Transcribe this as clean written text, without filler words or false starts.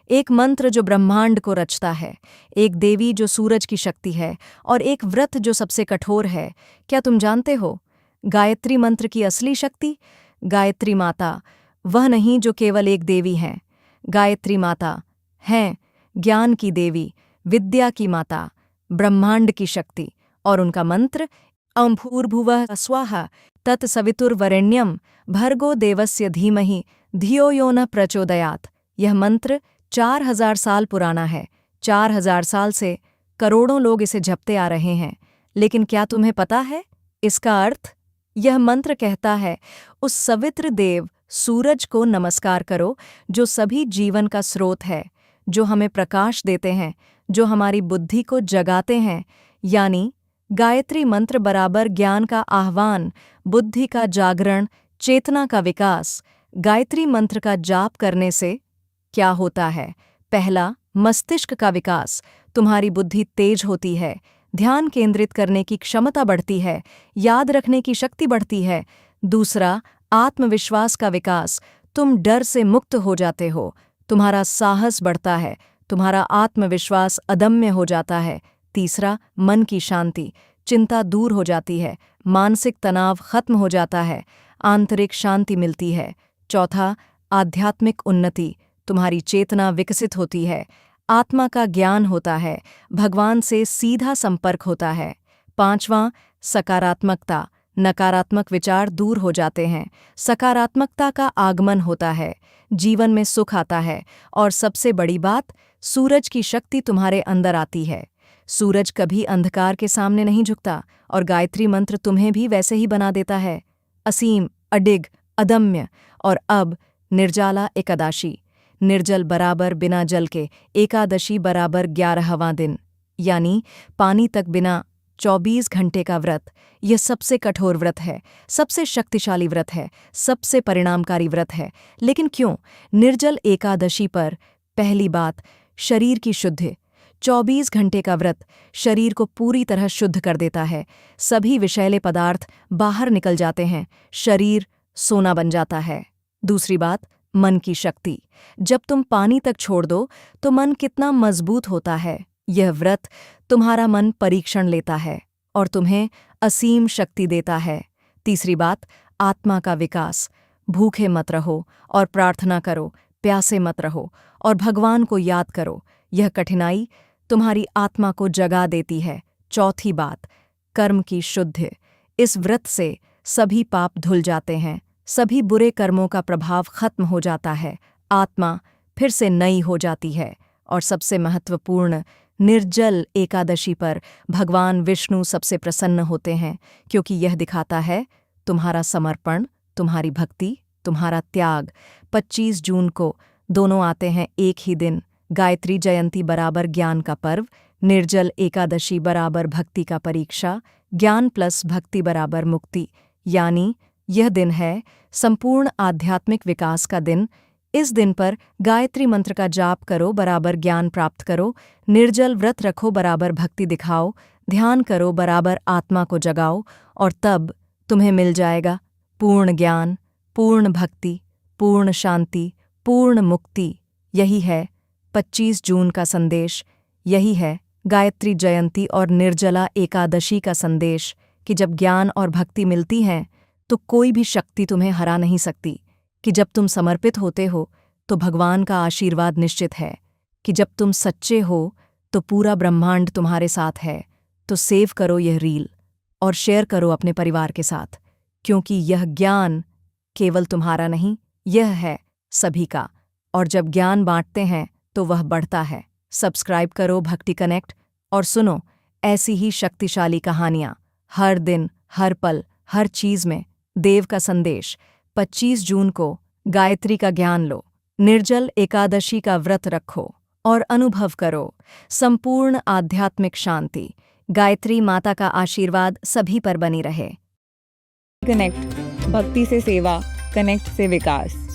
एक मंत्र जो ब्रह्मांड को रचता है, एक देवी जो सूरज की शक्ति है और एक व्रत जो सबसे कठोर है। क्या तुम जानते हो गायत्री मंत्र की असली शक्ति? गायत्री माता वह नहीं जो केवल एक देवी हैं। गायत्री माता हैं ज्ञान की देवी, विद्या की माता, ब्रह्मांड की शक्ति। और उनका मंत्र ॐ भूर्भुवः स्वाहा तत्सवितुर्वरेण्यं भर्गो देवस्य धीमहि धियो यो न प्रचोदयात्। यह मंत्र 4000 साल पुराना है। 4000 साल से करोड़ों लोग इसे जपते आ रहे हैं। लेकिन क्या तुम्हें पता है इसका अर्थ? यह मंत्र कहता है उस सवित्र देव सूरज को नमस्कार करो जो सभी जीवन का स्रोत है, जो हमें प्रकाश देते हैं, जो हमारी बुद्धि को जगाते हैं। यानी गायत्री मंत्र बराबर ज्ञान का आह्वान, बुद्धि का जागरण, चेतना का विकास। गायत्री मंत्र का जाप करने से क्या होता है? पहला, मस्तिष्क का विकास। तुम्हारी बुद्धि तेज होती है, ध्यान केंद्रित करने की क्षमता बढ़ती है, याद रखने की शक्ति बढ़ती है। दूसरा, आत्मविश्वास का विकास। तुम डर से मुक्त हो जाते हो, तुम्हारा साहस बढ़ता है, तुम्हारा आत्मविश्वास अदम्य हो जाता है। तीसरा, मन की शांति। चिंता दूर हो जाती है, मानसिक तनाव खत्म हो जाता है, आंतरिक शांति मिलती है। चौथा, आध्यात्मिक उन्नति। तुम्हारी चेतना विकसित होती है, आत्मा का ज्ञान होता है, भगवान से सीधा संपर्क होता है। पांचवां, सकारात्मकता। नकारात्मक विचार दूर हो जाते हैं, सकारात्मकता का आगमन होता है, जीवन में सुख आता है। और सबसे बड़ी बात, सूरज की शक्ति तुम्हारे अंदर आती है। सूरज कभी अंधकार के सामने नहीं झुकता और गायत्री मंत्र तुम्हें भी वैसे ही बना देता है, असीम, अडिग, अदम्य। और अब निर्जाला एकादशी। निर्जल बराबर बिना जल के, एकादशी बराबर 11वां दिन, यानी पानी तक बिना 24 घंटे का व्रत। यह सबसे कठोर व्रत है, सबसे शक्तिशाली व्रत है, सबसे परिणामकारी व्रत है। लेकिन क्यों निर्जल एकादशी पर? पहली बात, शरीर की शुद्धि। 24 घंटे का व्रत शरीर को पूरी तरह शुद्ध कर देता है। सभी विषैले पदार्थ बाहर निकल जाते हैं, शरीर सोना बन जाता है। दूसरी बात, मन की शक्ति। जब तुम पानी तक छोड़ दो तो मन कितना मजबूत होता है। यह व्रत तुम्हारा मन परीक्षण लेता है और तुम्हें असीम शक्ति देता है। तीसरी बात, आत्मा का विकास। भूखे मत रहो और प्रार्थना करो, प्यासे मत रहो और भगवान को याद करो। यह कठिनाई तुम्हारी आत्मा को जगा देती है। चौथी बात, कर्म की शुद्धि। इस व्रत से सभी पाप धुल जाते हैं, सभी बुरे कर्मों का प्रभाव खत्म हो जाता है, आत्मा फिर से नई हो जाती है। और सबसे महत्वपूर्ण, निर्जल एकादशी पर भगवान विष्णु सबसे प्रसन्न होते हैं, क्योंकि यह दिखाता है तुम्हारा समर्पण, तुम्हारी भक्ति, तुम्हारा त्याग। 25 जून को दोनों आते हैं एक ही दिन। गायत्री जयंती बराबर ज्ञान का पर्व, निर्जल एकादशी बराबर भक्ति का परीक्षा, ज्ञान प्लस भक्ति बराबर मुक्ति। यानी यह दिन है संपूर्ण आध्यात्मिक विकास का दिन। इस दिन पर गायत्री मंत्र का जाप करो, बराबर ज्ञान प्राप्त करो। निर्जल व्रत रखो, बराबर भक्ति दिखाओ। ध्यान करो, बराबर आत्मा को जगाओ। और तब तुम्हें मिल जाएगा पूर्ण ज्ञान, पूर्ण भक्ति, पूर्ण शांति, पूर्ण मुक्ति। यही है 25 जून का संदेश। यही है गायत्री जयंती और निर्जला एकादशी का संदेश कि जब ज्ञान और भक्ति मिलती हैं तो कोई भी शक्ति तुम्हें हरा नहीं सकती। कि जब तुम समर्पित होते हो तो भगवान का आशीर्वाद निश्चित है। कि जब तुम सच्चे हो तो पूरा ब्रह्मांड तुम्हारे साथ है। तो सेव करो यह रील और शेयर करो अपने परिवार के साथ, क्योंकि यह ज्ञान केवल तुम्हारा नहीं, यह है सभी का। और जब ज्ञान बांटते हैं तो वह बढ़ता है। सब्सक्राइब करो भक्ति कनेक्ट और सुनो ऐसी ही शक्तिशाली कहानियाँ हर दिन, हर पल, हर चीज में। देव का संदेश। 25 जून को गायत्री का ज्ञान लो, निर्जल एकादशी का व्रत रखो और अनुभव करो संपूर्ण आध्यात्मिक शांति। गायत्री माता का आशीर्वाद सभी पर बनी रहे। कनेक्ट, भक्ति से सेवा, कनेक्ट से विकास।